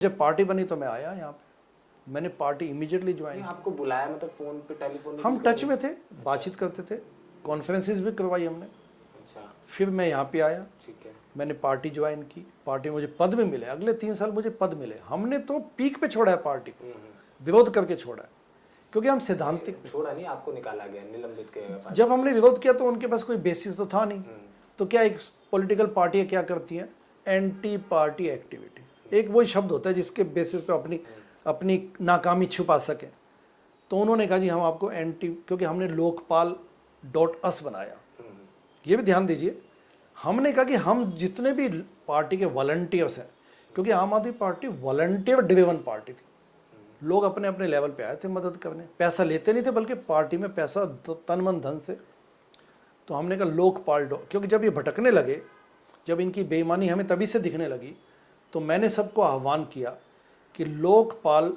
जब पार्टी बनी तो मैं आया यहाँ पे, मैंने पार्टी इमीडिएटली ज्वाइन। आपको बुलाया मतलब फोन पे टेलीफोन? हम टच में थे, बातचीत करते थे, कॉन्फ्रेंसेस भी करवाई हमने। अच्छा, फिर मैं यहाँ पे आया, ठीक है। मैंने पार्टी ज्वाइन की, पार्टी मुझे पद भी मिले, अगले 3 साल मुझे पद मिले। हमने तो पीक पे छोड़ा है पार्टी को, विरोध करके छोड़ा है, क्योंकि हम सिद्धांतिक। छोड़ा नहीं, आपको निकाला गया, निलंबित किया गया। जब हमने विरोध किया तो उनके पास कोई बेसिस तो था नहीं। तो क्या एक पॉलिटिकल पार्टियाँ क्या करती हैं, एंटी पार्टी एक्टिविटी, एक वही शब्द होता है जिसके बेसिस पे अपनी नाकामी छुपा सकें। तो उन्होंने कहा जी हम आपको एंटी, क्योंकि हमने lokpal.us बनाया, ये भी ध्यान दीजिए। हमने कहा कि हम जितने भी पार्टी के वॉलंटियर्स हैं, क्योंकि आम आदमी पार्टी वॉलंटियर ड्रिवन पार्टी थी, लोग अपने अपने लेवल पे आए थे मदद करने, पैसा लेते नहीं थे बल्कि पार्टी में पैसा तन मन धन से। तो हमने कहा लोकपाल, क्योंकि जब ये भटकने लगे, जब इनकी बेईमानी हमें तभी से दिखने लगी, तो मैंने सबको आह्वान किया कि लोकपाल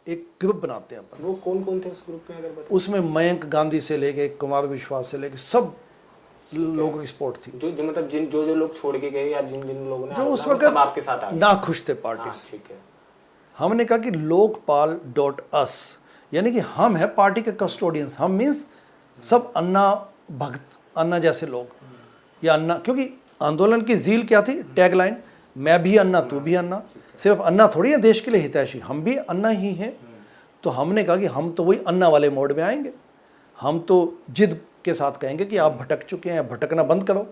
एक ग्रुप बनाते हैं अपन। वो कौन कौन थे उस ग्रुप में अगर बताएं? उसमें मयंक गांधी से लेके कुमार विश्वास से लेके सब लोगों की सपोर्ट थी। जो मतलब जो लोग छोड़ के गए या जिन लोगों ने जो उस सब वक्त आपके साथ आ गए, ना खुश थे पार्टी से। ठीक है। हमने कहा कि lokpal.us, यानी कि हम है पार्टी के कस्टोडियंस। हम मीन्स सब अन्ना भक्त, अन्ना जैसे लोग, या अन्ना, क्योंकि आंदोलन की जील क्या थी, टैगलाइन, मैं भी अन्ना तू भी अन्ना। सिर्फ अन्ना थोड़ी है देश के लिए हितैषी, हम भी अन्ना ही हैं। तो हमने कहा कि हम तो वही अन्ना वाले मोड में आएंगे, हम तो जिद के साथ कहेंगे कि आप भटक चुके हैं, भटकना बंद करो।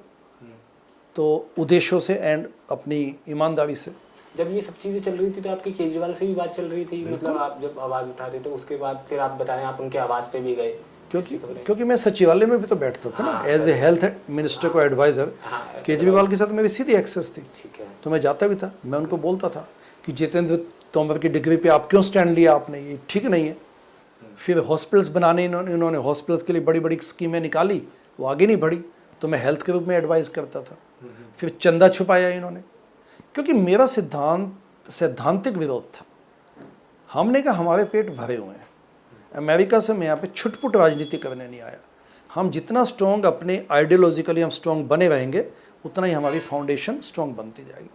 तो उद्देश्यों से एंड अपनी ईमानदारी से। जब ये सब चीजें चल रही थी तो आपकी केजरीवाल से भी बात चल रही थी, मतलब आप जब आवाज उठाते तो उसके बाद फिर आप बता रहे हैं आप उनके आवाज पे भी गए, क्योंकि मैं सचिवालय में भी तो बैठता था ना, एज ए हेल्थ मिनिस्टर को एडवाइजर। केजरीवाल के साथ मेरी सीधी एक्सेस थी, तो मैं जाता भी था, मैं उनको बोलता था कि जितेंद्र तोमर की डिग्री पे आप क्यों स्टैंड लिया आपने, ये ठीक नहीं है। फिर हॉस्पिटल्स बनाने इन्होंने हॉस्पिटल्स के लिए बड़ी बड़ी स्कीमें निकाली, वो आगे नहीं बढ़ी, तो मैं हेल्थ के रूप में एडवाइस करता था। फिर चंदा छुपाया इन्होंने, क्योंकि मेरा सैद्धांतिक विरोध था। हमने कहा हमारे पेट भरे हुए हैं, अमेरिका से मैं यहाँ पे छुटपुट राजनीति करने नहीं आया। हम जितना स्ट्रॉन्ग अपने आइडियोलॉजिकली हम स्ट्रॉन्ग बने रहेंगे, उतना ही हमारी फाउंडेशन स्ट्रॉन्ग बनती जाएगी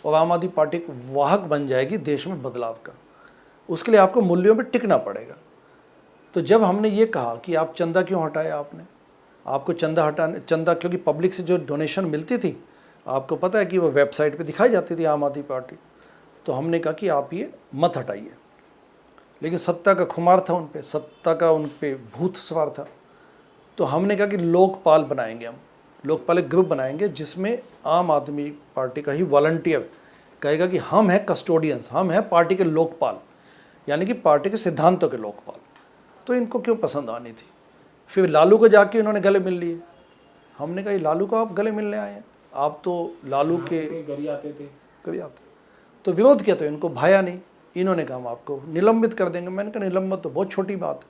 और आम आदमी पार्टी एक वाहक बन जाएगी देश में बदलाव का। उसके लिए आपको मूल्यों पर टिकना पड़ेगा। तो जब हमने ये कहा कि आप चंदा क्यों हटाया, आपको चंदा क्योंकि पब्लिक से जो डोनेशन मिलती थी, आपको पता है कि वो वेबसाइट पे दिखाई जाती थी आम आदमी पार्टी। तो हमने कहा कि आप ये मत हटाइए, लेकिन सत्ता का खुमार था उन पे, सत्ता का उन पे भूत सवार था। तो हमने कहा कि लोकपाल बनाएंगे, हम लोकपाल एक ग्रुप बनाएंगे जिसमें आम आदमी पार्टी का ही वॉलंटियर कहेगा कि हम हैं कस्टोडियंस, हम हैं पार्टी के लोकपाल, यानी कि पार्टी के सिद्धांतों के लोकपाल। तो इनको क्यों पसंद आनी थी। फिर लालू को जाके इन्होंने गले मिल लिए। हमने कहा लालू को आप गले मिलने आए हैं, आप तो लालू के घर आते थे, कभी आते। तो विरोध किया तो इनको भाया नहीं, इन्होंने कहा हम आपको निलंबित कर देंगे। मैंने कहा निलंबित तो बहुत छोटी बात है।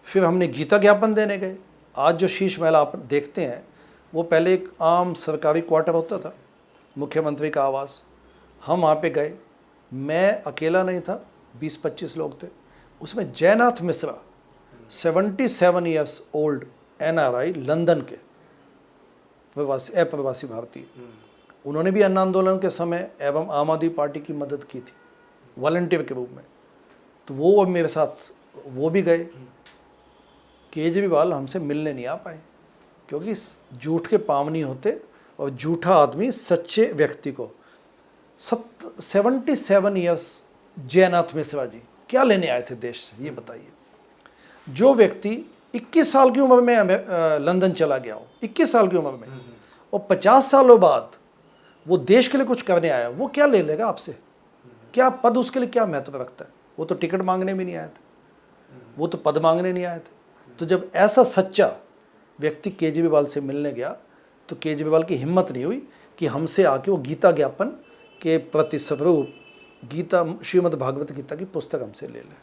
फिर हमने गीता ज्ञापन देने गए। आज जो शीश महल आप देखते हैं, वो पहले एक आम सरकारी क्वार्टर होता था, मुख्यमंत्री का आवास। हम वहाँ पे गए, मैं अकेला नहीं था, 20-25 लोग थे। उसमें Jaynath Mishra 77 years old NRI London के अप्रवासी भारतीय, उन्होंने भी अन्ना आंदोलन के समय एवं आम आदमी पार्टी की मदद की थी वॉलंटियर के रूप में। तो वो मेरे साथ वो भी गए। केजरीवाल हमसे मिलने नहीं आ पाए, क्योंकि झूठ के पावनी होते और झूठा आदमी सच्चे व्यक्ति को 77 ईयर्स जयनाथ मिश्रा जी क्या लेने आए थे देश से, ये बताइए। जो व्यक्ति 21 साल की उम्र में लंदन चला गया हो, 21 साल की उम्र में, और 50 सालों बाद वो देश के लिए कुछ करने आया, वो क्या ले लेगा आपसे, क्या पद उसके लिए क्या महत्व रखता है। वो तो टिकट मांगने भी नहीं आए थे, वो तो पद मांगने नहीं आए थे। तो जब ऐसा सच्चा व्यक्ति केजरीवाल से मिलने गया, तो केजरीवाल की हिम्मत नहीं हुई कि हमसे आके वो गीता ज्ञापन के प्रति स्वरूप गीता, श्रीमद् भागवत गीता की पुस्तक हमसे ले लें।